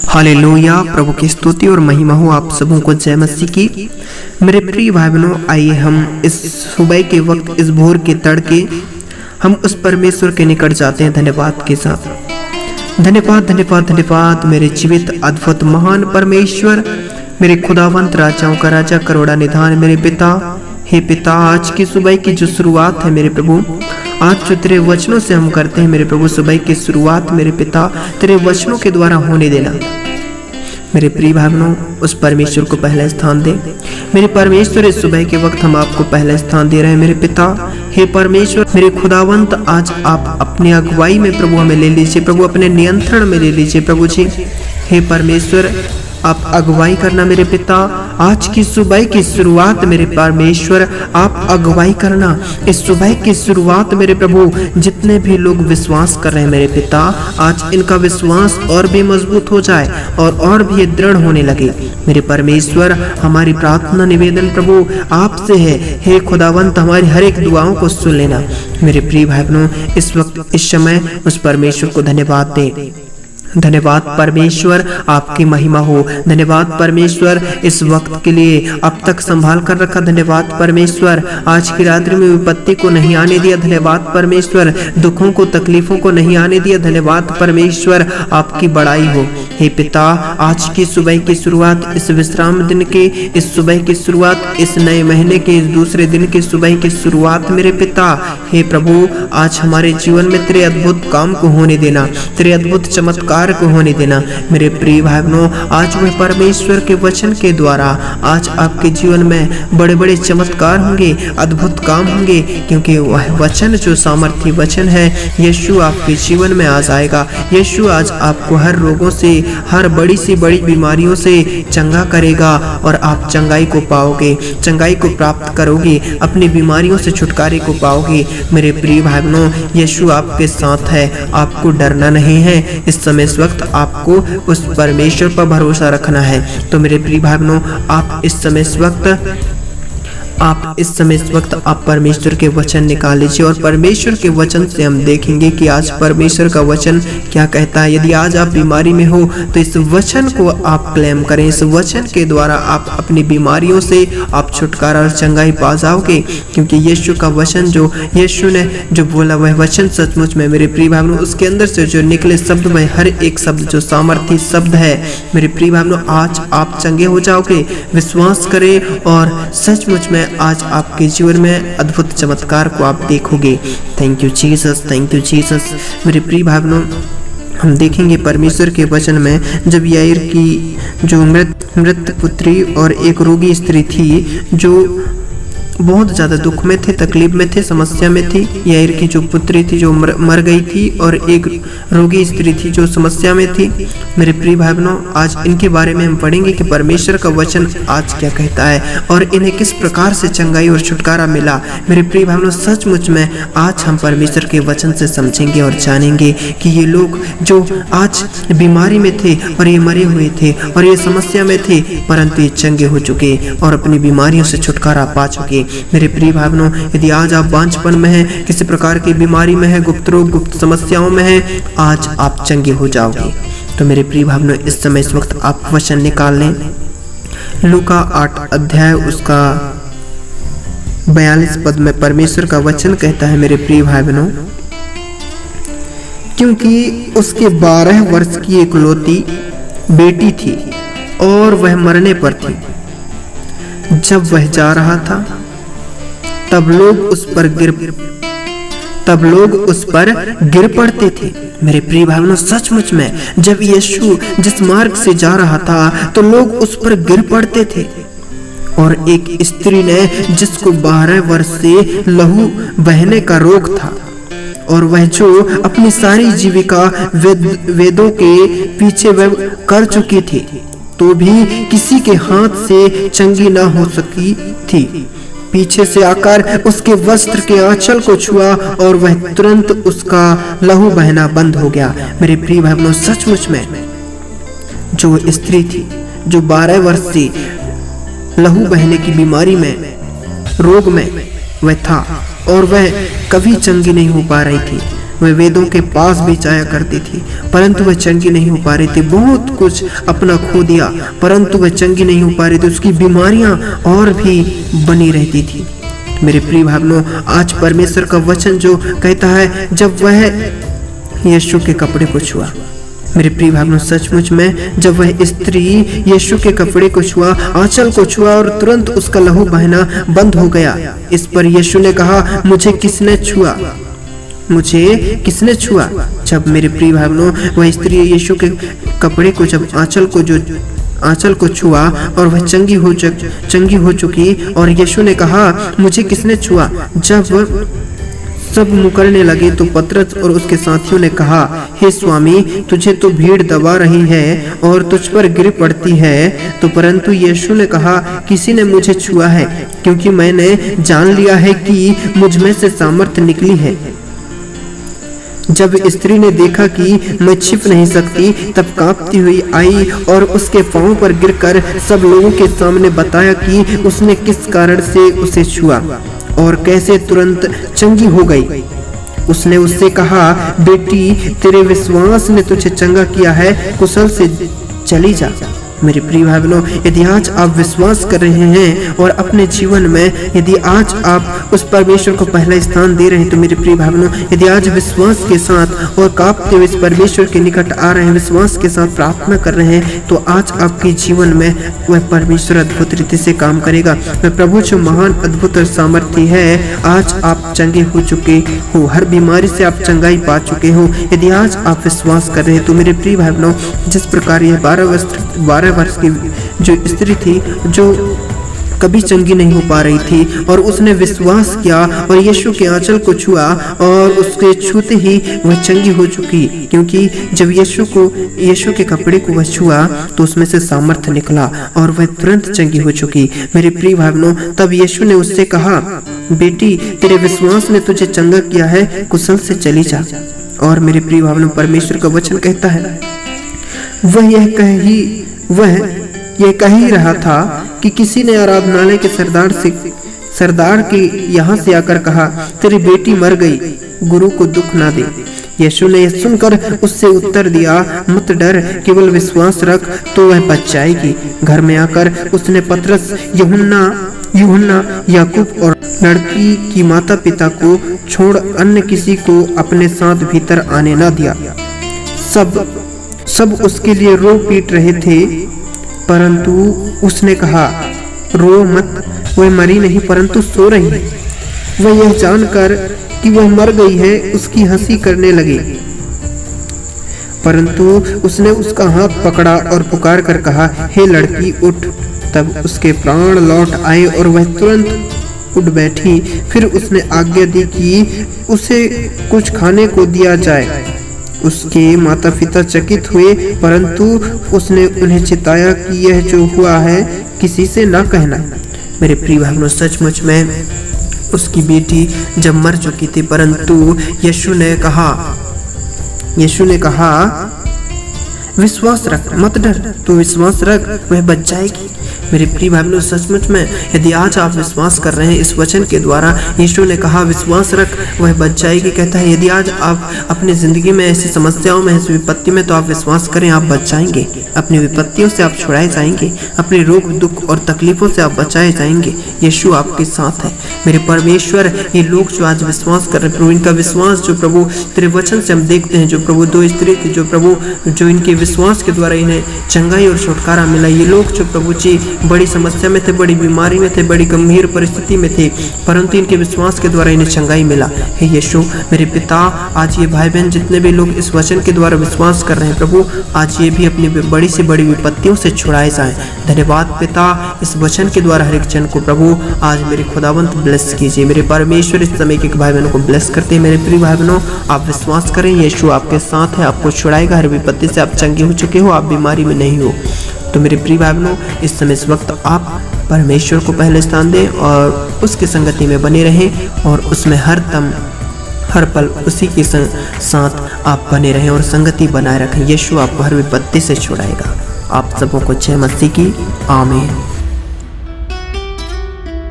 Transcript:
Hallelujah. प्रभु की स्तुति और महिमा हो आप सबों को। जय मसीह की। मेरे प्रिय भाई बहनों, आइए हम इस सुबह के वक्त, इस भोर के तड़के हम उस परमेश्वर के निकट जाते हैं धन्यवाद के साथ। धन्यवाद धन्यवाद धन्यवाद मेरे जीवित अद्भुत महान परमेश्वर, मेरे खुदावंत राजाओं का राजा, करोड़ा निधान मेरे पिता। हे पिता, आज की सुबह की जो शुरुआत है मेरे प्रभु, आज जो तेरे वचनों से हम करते हैं मेरे प्रभु, सुबह की शुरुआत मेरे पिता तेरे वचनों के द्वारा होने देना। मेरे प्रिय भाई बहनों, उस परमेश्वर को पहला स्थान दे। मेरे परमेश्वर, इस सुबह के वक्त हम आपको पहला स्थान दे रहे हैं मेरे पिता। हे परमेश्वर, मेरे खुदावंत, आज आप अपनी अगुवाई में प्रभु हमें ले लीजिए प्रभु, अपने नियंत्रण में ले लीजिए प्रभु जी। हे परमेश्वर, आप अगुवाई करना मेरे पिता। आज की सुबह की शुरुआत मेरे परमेश्वर आप अगुवाई करना। इस सुबह की शुरुआत मेरे प्रभु, जितने भी लोग विश्वास कर रहे हैं मेरे पिता, आज इनका विश्वास और भी मजबूत हो जाए और भी दृढ़ होने लगे मेरे परमेश्वर। हमारी प्रार्थना निवेदन प्रभु आपसे है। हे खुदावंत, हमारी हर एक दुआओं को सुन लेना मेरे प्रिय भाई बहनों। इस वक्त इस समय उस परमेश्वर को धन्यवाद दे। धन्यवाद परमेश्वर, आपकी महिमा हो। धन्यवाद परमेश्वर, इस वक्त के लिए अब तक संभाल कर रखा। धन्यवाद परमेश्वर, आज की रात्रि में विपत्ति को नहीं आने दिया। धन्यवाद परमेश्वर, दुखों को तकलीफों को नहीं आने दिया। धन्यवाद परमेश्वर, आपकी बड़ाई हो। हे पिता, आज की सुबह की शुरुआत, इस विश्राम दिन के, इस सुबह की शुरुआत, इस नए महीने के इस दूसरे दिन की सुबह की शुरुआत मेरे पिता, हे प्रभु, आज हमारे जीवन में तेरे अद्भुत काम को होने देना, तेरे अद्भुत चमत्कार को होने देना मेरे प्रिय भाई बहनों। आज वह परमेश्वर के वचन के द्वारा आज आपके जीवन में बड़े बड़े चमत्कार होंगे, अद्भुत काम होंगे, क्योंकि वह वचन जो सामर्थी वचन है, यीशु आपके जीवन में आ जाएगा। यीशु आज आपको हर रोगों से, हर बड़ी सी बड़ी बीमारियों से चंगा करेगा और आप चंगाई को पाओगे, चंगाई को प्राप्त करोगे, अपनी बीमारियों से छुटकारे को पाओगे मेरे प्रिय भाई बहनों। यीशु आपके साथ है, आपको डरना नहीं है। इस समय इस वक्त आपको उस परमेश्वर पर भरोसा रखना है। तो मेरे प्रिय भाई बहनों, आप इस समय इस वक्त आप परमेश्वर के वचन निकाल लीजिए और परमेश्वर के वचन से हम देखेंगे कि आज परमेश्वर का वचन क्या कहता है। यदि आज आप बीमारी में हो तो इस वचन को आप क्लेम करें। इस वचन के द्वारा आप अपनी बीमारियों से आप छुटकारा और चंगाई पा जाओगे, क्योंकि यीशु का वचन, जो यीशु ने जो बोला, वह वचन सचमुच में मेरे प्रिय भाई बहनों, उसके अंदर से जो निकले शब्द, वह हर एक शब्द जो सामर्थी शब्द है मेरे प्रिय भाई बहनों, आज आप चंगे हो जाओगे। विश्वास करें और सचमुच में आज आपके जीवन में अद्भुत चमत्कार को आप देखोगे। Thank you Jesus, thank you Jesus. मेरे प्रिय भाई बहनों, हम देखेंगे परमेश्वर के वचन में, जब याईर की जो मृत पुत्री और एक रोगी स्त्री थी जो बहुत ज़्यादा दुख में थे, तकलीफ में थे, समस्या में थी। याईर की जो पुत्री थी जो मर गई थी और एक रोगी स्त्री थी जो समस्या में थी। मेरे प्रिय भाई बहनों, आज इनके बारे में हम पढ़ेंगे कि परमेश्वर का वचन आज क्या कहता है और इन्हें किस प्रकार से चंगाई और छुटकारा मिला। मेरे प्रिय भाई बहनों, सचमुच में आज हम परमेश्वर के वचन से समझेंगे और जानेंगे कि ये लोग जो आज बीमारी में थे और ये मरे हुए थे और ये समस्या में थे, परंतु ये चंगे हो चुके और अपनी बीमारियों से छुटकारा पा चुके। मेरे प्रिय भाई बहनों, यदि आज आप बांझपन में हैं, किसी प्रकार की बीमारी में हैं, गुप्त रोग, गुप्त समस्याओं में हैं, आज आप चंगे हो जाओगे। तो मेरे प्रिय भाई बहनों, इस समय इस वक्त आप वचन निकाल लें। लूका 8 अध्याय उसका 42 पद में परमेश्वर का वचन कहता है मेरे प्रिय भाई बहनों, क्योंकि उसके 12 वर्ष की इकलौती बेटी थी और वह मरने पर थी। जब वह जा रहा था तब लोग उस पर गिर पड़ते थे। मेरे प्रिय भाई बहनों, सचमुच में जब यीशु जिस मार्ग से जा रहा था तो लोग उस पर गिर पड़ते थे। और एक स्त्री ने, जिसको 12 वर्ष से लहू बहने का रोग था और वह जो अपनी सारी जीविका वेदों के पीछे वह कर चुकी थी, तो भी किसी के हाथ से चंगी न हो सकी थी, पीछे से आकर उसके वस्त्र के आंचल को छुआ और वह तुरंत उसका लहू बहना बंद हो गया। मेरे प्रिय भाई बहनों, सचमुच में जो स्त्री थी जो 12 वर्ष से लहू बहने की बीमारी में, रोग में वह था और वह कभी चंगी नहीं हो पा रही थी, वह वेदों के पास भी जाया करती थी, परंतु वह चंगी नहीं हो पा रही थी। बहुत कुछ अपना खो दिया, परंतु वह चंगी नहीं हो पा रही थी। उसकी बीमारियां और भी बनी रहती थी। मेरे प्रिय भाइयों, आज परमेश्वर का वचन जो कहता है, जब वह यीशु के कपड़े को छुआ, मेरे प्रिय भाइयों, सचमुच में जब वह स्त्री यीशु के कपड़े को छुआ, आंचल को छुआ, और तुरंत उसका लहू बहना बंद हो गया। इस पर यीशु ने कहा, मुझे किसने छुआ, मुझे किसने छुआ। जब मेरे प्रिय भाइयों वह स्त्री यीशु के कपड़े को, जब आंचल को छुआ और वह चंगी हो चुकी, और यीशु ने कहा, मुझे किसने छुआ। जब सब मुकरने लगे तो पतरस और उसके साथियों ने कहा, हे स्वामी, तुझे तो भीड़ दबा रही है और तुझ पर गिर पड़ती है। तो परंतु यीशु ने कहा, किसी ने मुझे छुआ है, क्योंकि मैंने जान लिया है कि मुझ में से सामर्थ निकली है। जब स्त्री ने देखा कि मैं छिप नहीं सकती, तब कांपती हुई आई और उसके पांव पर गिरकर सब लोगों के सामने बताया कि उसने किस कारण से उसे छुआ और कैसे तुरंत चंगी हो गई। उसने उससे कहा, बेटी, तेरे विश्वास ने तुझे चंगा किया है, कुशल से चली जा। मेरे प्रिय भाई बहनों, यदि आज आप विश्वास कर रहे हैं और अपने जीवन में यदि आज आप उस परमेश्वर को पहला स्थान दे रहे हैं, तो मेरे प्रिय भाई बहनों, यदि आज विश्वास के साथ और कांपते हुए इस परमेश्वर के निकट आ रहे हैं, विश्वास के साथ प्रार्थना कर रहे हैं, तो आज आपके जीवन में वह परमेश्वर अद्भुत रीति से काम करेगा। वह प्रभु जो महान अद्भुत और सामर्थ्य है, आज आप चंगे हो चुके हो, हर बीमारी से आप चंगाई पा चुके हो। यदि आज आप विश्वास कर रहे हैं, तो मेरे प्रिय भाई बहनों, जिस प्रकार यह 12 वर्ष की जो स्त्री थी, जो कभी चंगी नहीं हो पा रही थी, और उसने विश्वास किया और यीशु के आंचल को छुआ, और उसके छूते ही वह चंगी हो चुकी, क्योंकि जब यीशु के कपड़े को वह छुआ तो उसमें से सामर्थ्य निकला और वह तुरंत चंगी हो चुकी। मेरे प्रिय भाई बहनों, तब यीशु ने उससे कहा, बेटी, तेरे विश्वास ने तुझे चंगा किया है, कुशल से चली जा। और मेरे प्रिय भाई बहनों, परमेश्वर का वचन कहता है, वह यह कह ही रहा था कि किसी ने आराधनालय के सरदार के यहाँ से आकर कहा, तेरी बेटी मर गई, गुरु को दुख ना दे। यीशु ने यह सुनकर उससे उत्तर दिया, मत डर, केवल विश्वास रख तो वह बच जाएगी। घर में आकर उसने पतरस, यूहन्ना, याकूब और लड़की की माता पिता को छोड़ अन्य किसी को अपने साथ भीतर आने न दिया। सब उसके लिए रो पीट रहे थे, परंतु उसने कहा, रो मत, वह मरी नहीं परंतु सो रही है। वह यह जानकर कि वह मर गई है, उसकी हंसी करने लगे, परंतु उसने उसका हाथ पकड़ा और पुकार कर कहा, हे लड़की, उठ। तब उसके प्राण लौट आए और वह तुरंत उठ बैठी। फिर उसने आज्ञा दी कि उसे कुछ खाने को दिया जाए। उसके माता पिता चकित हुए, परंतु उसने उन्हें चिताया कि यह जो हुआ है किसी से न कहना। मेरे प्रिय भाइयों, सचमुच में उसकी बेटी जब मर चुकी थी, परंतु यीशु ने कहा विश्वास रख, मत डर, तू विश्वास रख, वह बच जाएगी। मेरे प्रिय भाई बहनों, सचमुच में यदि आज आप विश्वास कर रहे हैं, इस वचन के द्वारा यीशु ने कहा विश्वास रख, वह बच जाएगी। कहता है यदि आज आप अपनी जिंदगी में ऐसी समस्याओं में, ऐसी विपत्ति में, तो आप विश्वास करें, आप बच जाएंगे। अपनी विपत्तियों से आप छुड़ाए जाएंगे, अपने रोग दुख और तकलीफों से आप बचाए जाएंगे। यीशु आपके साथ है। मेरे परमेश्वर, ये लोग जो आज विश्वास कर रहे हैं प्रभु, इनका विश्वास जो प्रभु तेरे वचन से हम देखते हैं, जो प्रभु 2 स्त्री थी, जो प्रभु जो इनके विश्वास के द्वारा इन्हें चंगाई और छुटकारा मिला। ये लोग जो प्रभु जी बड़ी समस्या में थे, बड़ी बीमारी में थे, बड़ी गंभीर परिस्थिति में थे, परंतु इनके विश्वास के द्वारा इन्हें चंगाई मिला। हे यीशु, मेरे पिता, आज ये भाई बहन जितने भी लोग इस वचन के द्वारा विश्वास कर रहे हैं प्रभु, आज ये भी अपनी बड़ी से बड़ी विपत्तियों से छुड़ाए जाएं। धन्यवाद पिता, इस वचन के द्वारा हर एक जन को प्रभु आज मेरे खुदावंत ब्लेस कीजिए। मेरे परमेश्वर, इस समय के भाई बहनों को ब्लेस करते हैं। मेरे प्रिय भाई बहनों, आप विश्वास करें, यीशु आपके साथ है, आपको छुड़ाएगा। हर विपत्ति से आप चंगे हो चुके हो, आप बीमारी में नहीं हो। तो मेरे प्रिय भाई बहनों, इस समय इस वक्त आप परमेश्वर को पहले स्थान दें और उसकी संगति में बने रहें, और उसमें हर पल उसी के साथ आप बने रहें और संगति बनाए रखें। यीशु आपको हर विपत्ति से छुड़ाएगा। आप सबों को जय मसीह की। आमीन।